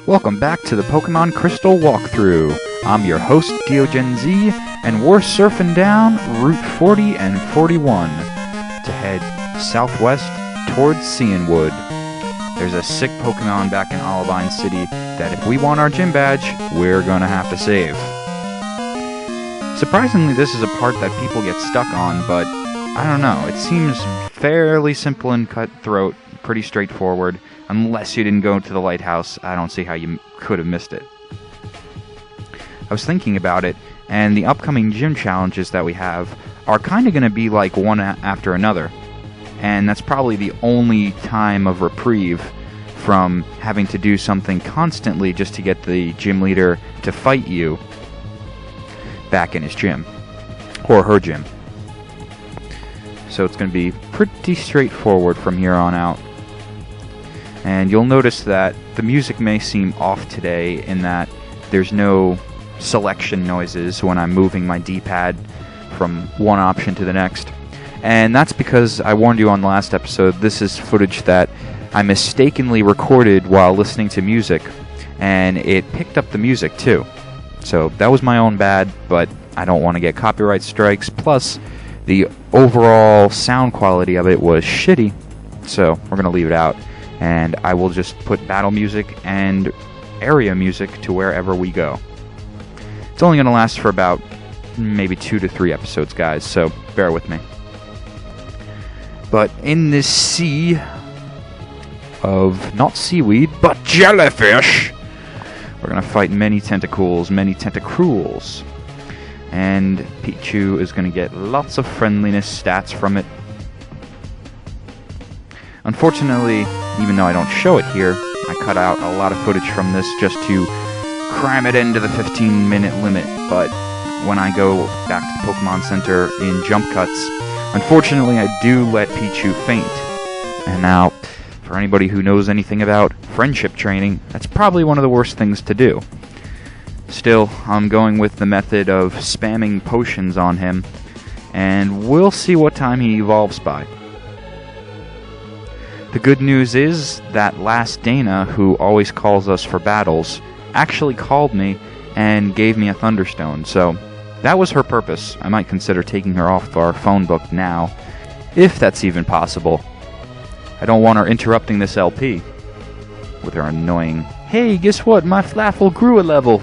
Welcome back to the Pokemon Crystal walkthrough. I'm your host, DeoGenZ, and we're surfing down Route 40 and 41 to head southwest towards Cianwood. There's a sick Pokemon back in Olivine City that if we want our gym badge, we're gonna have to save. Surprisingly, this is a part that people get stuck on, but I don't know, it seems fairly simple and cutthroat, pretty straightforward. Unless you didn't go to the lighthouse, I don't see how you could have missed it. I was thinking about it, and the upcoming gym challenges that we have are kind of going to be like one after another. And that's probably the only time of reprieve from having to do something constantly just to get the gym leader to fight you back in his gym. Or her gym. So it's going to be pretty straightforward from here on out. And you'll notice that the music may seem off today in that there's no selection noises when I'm moving my D-pad from one option to the next. And that's because I warned you on the last episode, this is footage that I mistakenly recorded while listening to music, and it picked up the music too. So that was my own bad, but I don't want to get copyright strikes, plus the overall sound quality of it was shitty, so we're going to leave it out. And I will just put battle music and area music to wherever we go. It's only going to last for about maybe 2 to 3 episodes, guys, so bear with me. But in this sea of not seaweed, but jellyfish, we're going to fight many tentacles, many tentacruels. And Pichu is going to get lots of friendliness stats from it. Unfortunately, even though I don't show it here, I cut out a lot of footage from this just to cram it into the 15-minute limit, but when I go back to the Pokemon Center in jump cuts, unfortunately I do let Pichu faint. And now, for anybody who knows anything about friendship training, that's probably one of the worst things to do. Still, I'm going with the method of spamming potions on him, and we'll see what time he evolves by. The good news is that last Dana, who always calls us for battles, actually called me and gave me a Thunderstone, so that was her purpose. I might consider taking her off our phone book now, if that's even possible. I don't want her interrupting this LP with her annoying, "Hey, guess what? My Flaffle grew a level,"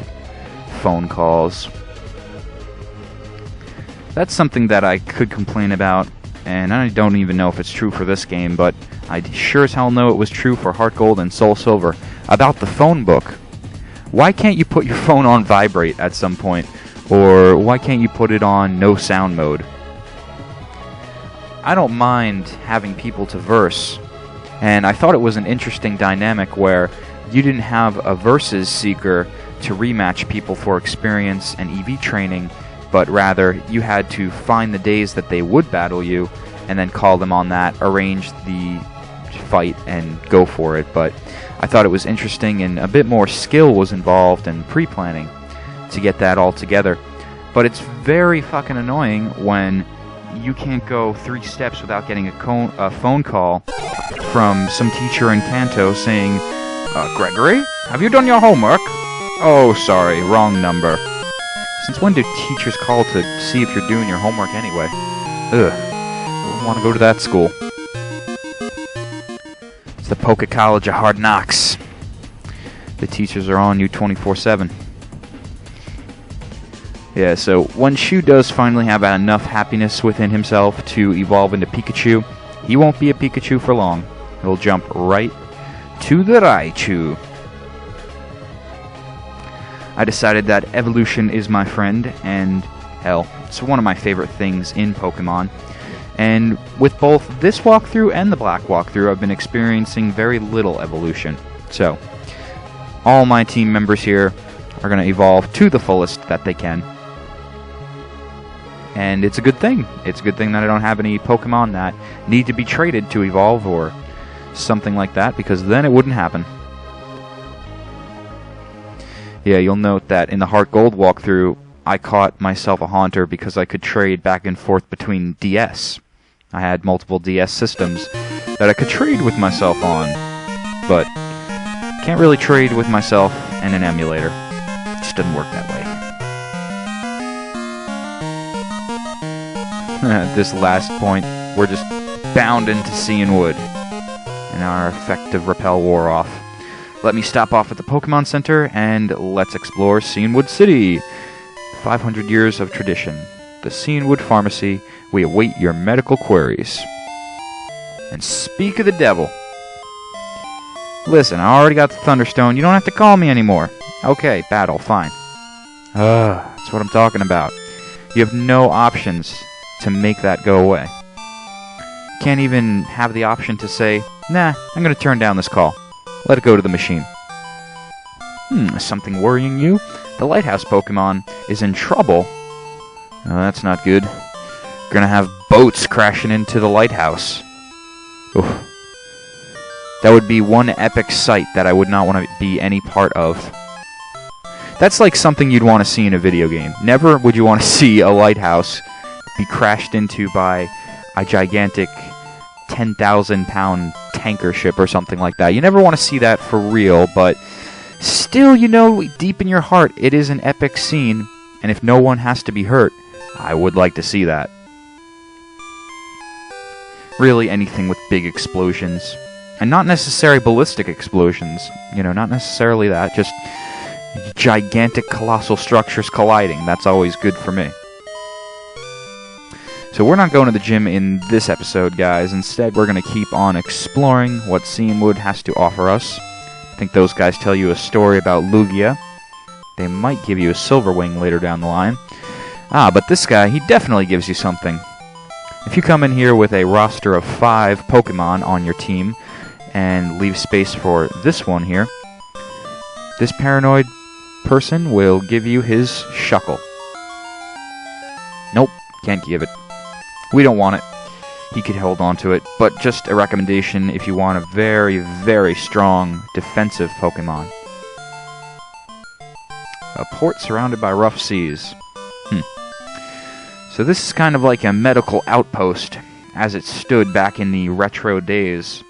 phone calls. That's something that I could complain about, and I don't even know if it's true for this game, but I sure as hell know it was true for Heart Gold and Soul Silver about the phone book. Why can't you put your phone on vibrate at some point? Or why can't you put it on no sound mode? I don't mind having people to verse, and I thought it was an interesting dynamic where you didn't have a versus seeker to rematch people for experience and EV training, but rather you had to find the days that they would battle you and then call them on that, arrange the fight, and go for it. But I thought it was interesting, and a bit more skill was involved in pre-planning to get that all together. But it's very fucking annoying when you can't go 3 steps without getting a phone call from some teacher in Kanto saying, "Gregory, have you done your homework? Oh, sorry, wrong number." Since when do teachers call to see if you're doing your homework anyway? Ugh, I don't want to go to that school. It's the Poke College of Hard Knocks. The teachers are on you 24/7. Yeah, so when Shu does finally have enough happiness within himself to evolve into Pikachu, he won't be a Pikachu for long. He'll jump right to the Raichu. I decided that evolution is my friend, and hell, it's one of my favorite things in Pokemon. And with both this walkthrough and the Black walkthrough, I've been experiencing very little evolution. So, all my team members here are going to evolve to the fullest that they can. And it's a good thing. It's a good thing that I don't have any Pokemon that need to be traded to evolve or something like that, because then it wouldn't happen. Yeah, you'll note that in the Heart Gold walkthrough, I caught myself a Haunter because I could trade back and forth between DS. I had multiple DS systems that I could trade with myself on. But Can't really trade with myself and an emulator. It just doesn't work that way. At this last point, we're just bound into Cianwood, and our effective repel wore off. Let me stop off at the Pokemon Center, and let's explore Cianwood City. 500 years of tradition. The Cianwood Pharmacy. We await your medical queries. And speak of the devil. Listen, I already got the Thunderstone. You don't have to call me anymore. Okay, battle, fine. That's what I'm talking about. You have no options to make that go away. Can't even have the option to say, nah, I'm going to turn down this call. Let it go to the machine. Something worrying you? The lighthouse Pokemon is in trouble. Oh, that's not good. Gonna have boats crashing into the lighthouse. Oof. That would be one epic sight that I would not want to be any part of. That's like something you'd want to see in a video game. Never would you want to see a lighthouse be crashed into by a gigantic 10,000-pound tanker ship or something like that. You never want to see that for real, but still, you know, deep in your heart, it is an epic scene, and if no one has to be hurt, I would like to see that. Really, anything with big explosions. And not necessarily ballistic explosions. You know, not necessarily that. Just gigantic, colossal structures colliding. That's always good for me. So we're not going to the gym in this episode, guys. Instead, we're going to keep on exploring what Cianwood has to offer us. I think those guys tell you a story about Lugia. They might give you a Silverwing later down the line. But this guy, he definitely gives you something. If you come in here with a roster of 5 Pokemon on your team and leave space for this one here, this paranoid person will give you his Shuckle. Nope, can't give it. We don't want it. He could hold on to it, but just a recommendation if you want a very, very strong defensive Pokemon. A port surrounded by rough seas. So this is kind of like a medical outpost, as it stood back in the retro days.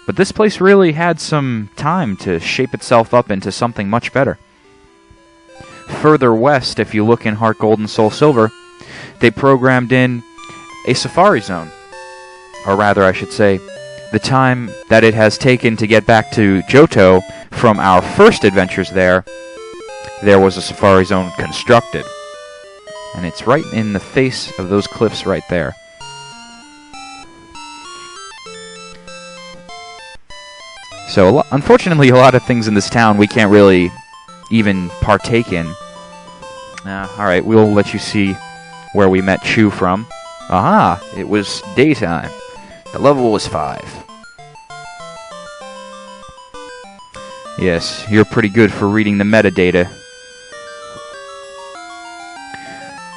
But this place really had some time to shape itself up into something much better. Further west, if you look in Heart Gold and Soul Silver, they programmed in a safari zone. Or rather, I should say, the time that it has taken to get back to Johto from our first adventures there was a safari zone constructed. And it's right in the face of those cliffs right there. So, unfortunately, a lot of things in this town we can't really even partake in. Alright, we'll let you see where we met Chew from. Aha! It was daytime. The level was 5. Yes, you're pretty good for reading the metadata.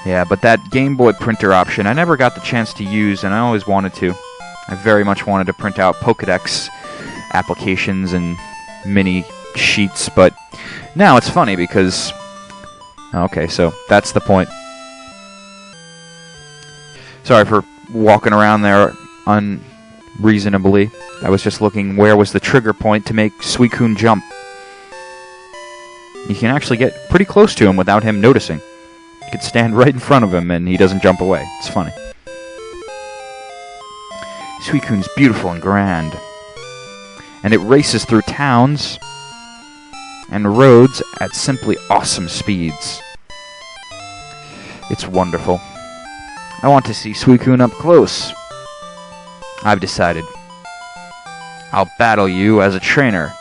Yeah, but that Game Boy printer option, I never got the chance to use, and I always wanted to. I very much wanted to print out Pokédex applications and mini sheets, but now it's funny because... Okay, so that's the point. Sorry for walking around there unreasonably. I was just looking where was the trigger point to make Suicune jump. You can actually get pretty close to him without him noticing. You could stand right in front of him and he doesn't jump away. It's funny. Suicune's beautiful and grand. And it races through towns and roads at simply awesome speeds. It's wonderful. I want to see Suicune up close. I've decided. I'll battle you as a trainer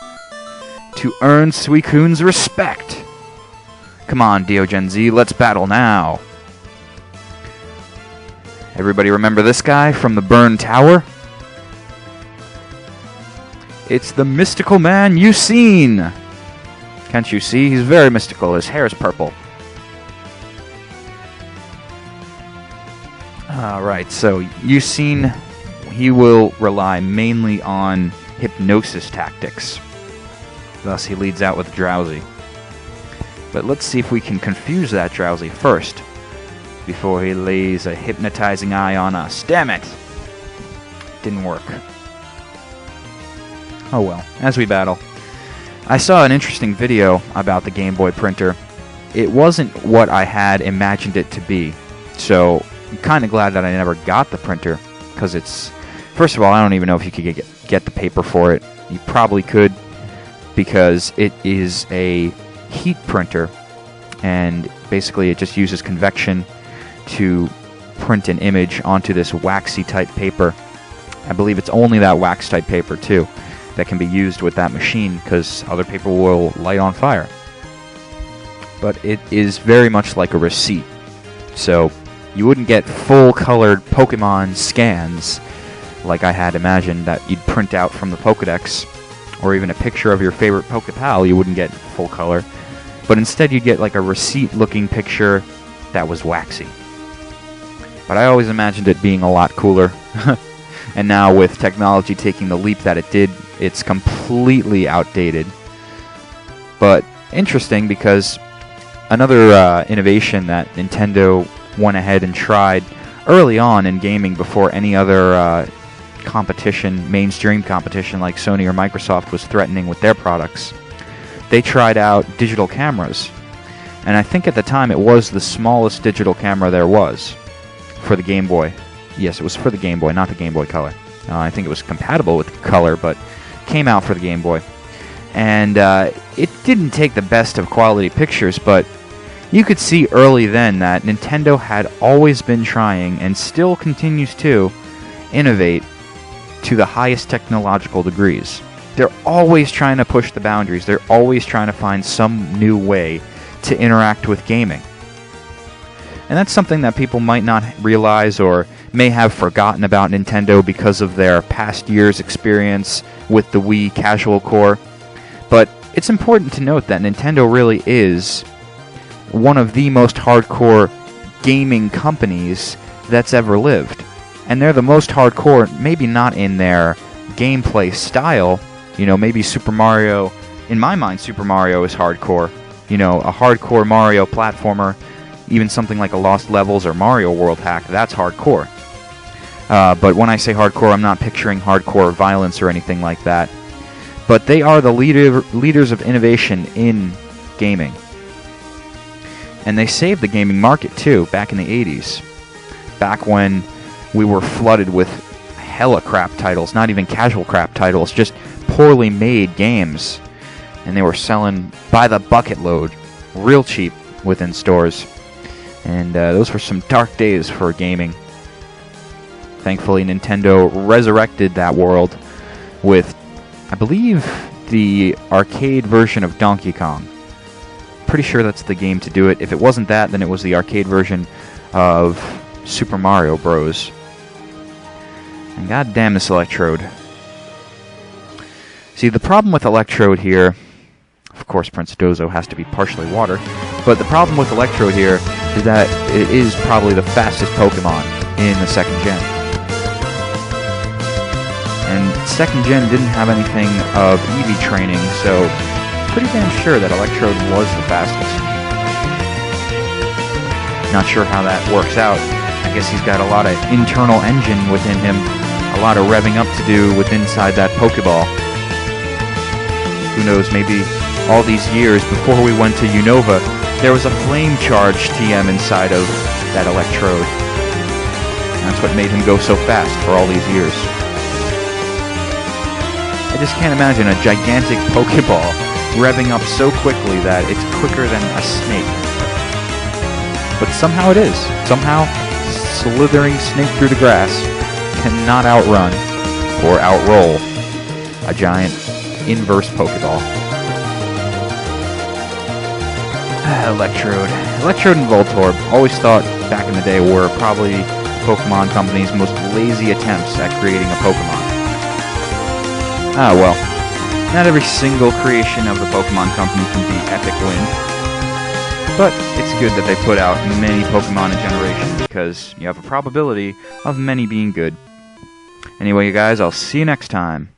to earn Suicune's respect. Come on, DeoGenZ, let's battle now. Everybody remember this guy from the Burned Tower? It's the mystical man you've seen. Can't you see? He's very mystical. His hair is purple. Alright, so you've seen he will rely mainly on hypnosis tactics. Thus, he leads out with Drowsy. But let's see if we can confuse that Drowsy first, before he lays a hypnotizing eye on us. Damn it! Didn't work. Oh well, as we battle. I saw an interesting video about the Game Boy printer. It wasn't what I had imagined it to be, so I'm kind of glad that I never got the printer, because it's... First of all, I don't even know if you could get the paper for it. You probably could, because it is a heat printer, and basically it just uses convection to print an image onto this waxy type paper. I believe it's only that wax type paper, too, that can be used with that machine, because other paper will light on fire. But it is very much like a receipt. So you wouldn't get full-colored Pokemon scans like I had imagined that you'd print out from the Pokedex, or even a picture of your favorite Pokepal. You wouldn't get full color. But instead you'd get like a receipt-looking picture that was waxy. But I always imagined it being a lot cooler. And now with technology taking the leap that it did, it's completely outdated. But interesting, because another innovation that Nintendo went ahead and tried early on in gaming, before any other competition, mainstream competition like Sony or Microsoft was threatening with their products, they tried out digital cameras. And I think at the time it was the smallest digital camera there was for the Game Boy. Yes, it was for the Game Boy, not the Game Boy Color. I think it was compatible with Color, but came out for the Game Boy. And it didn't take the best of quality pictures, but you could see early then that Nintendo had always been trying, and still continues to, innovate to the highest technological degrees. They're always trying to push the boundaries. They're always trying to find some new way to interact with gaming. And that's something that people might not realize, or may have forgotten about Nintendo because of their past year's experience with the Wii Casual Core. But it's important to note that Nintendo really is one of the most hardcore gaming companies that's ever lived. And they're the most hardcore, maybe not in their gameplay style. You know, maybe Super Mario, in my mind, Super Mario is hardcore. You know, a hardcore Mario platformer, even something like a Lost Levels or Mario World Hack, that's hardcore. But when I say hardcore, I'm not picturing hardcore violence or anything like that. But they are the leaders of innovation in gaming. And they saved the gaming market, too, back in the 80s. Back when we were flooded with hella crap titles, not even casual crap titles, just poorly made games. And they were selling by the bucket load, real cheap, within stores. And those were some dark days for gaming. Thankfully, Nintendo resurrected that world with, I believe, the arcade version of Donkey Kong. Pretty sure that's the game to do it. If it wasn't that, then it was the arcade version of Super Mario Bros. And goddamn this Electrode. See, the problem with Electrode here, of course Prince Dozo has to be partially water, but the problem with Electrode here is that it is probably the fastest Pokemon in the second gen. And second gen didn't have anything of Eevee training, so pretty damn sure that Electrode was the fastest. Not sure how that works out. I guess he's got a lot of internal engine within him, a lot of revving up to do with inside that Pokeball. Who knows, maybe all these years before we went to Unova, there was a flame charge TM inside of that Electrode. And that's what made him go so fast for all these years. I just can't imagine a gigantic Pokeball revving up so quickly that it's quicker than a snake. But somehow it is. Somehow, slithering snake through the grass cannot outrun or outroll a giant inverse Pokeball. Electrode and Voltorb, always thought back in the day, were probably Pokemon Company's most lazy attempts at creating a Pokemon. Ah, well. Not every single creation of the Pokemon Company can be epic win. But it's good that they put out many Pokemon a generation, because you have a probability of many being good. Anyway, you guys, I'll see you next time.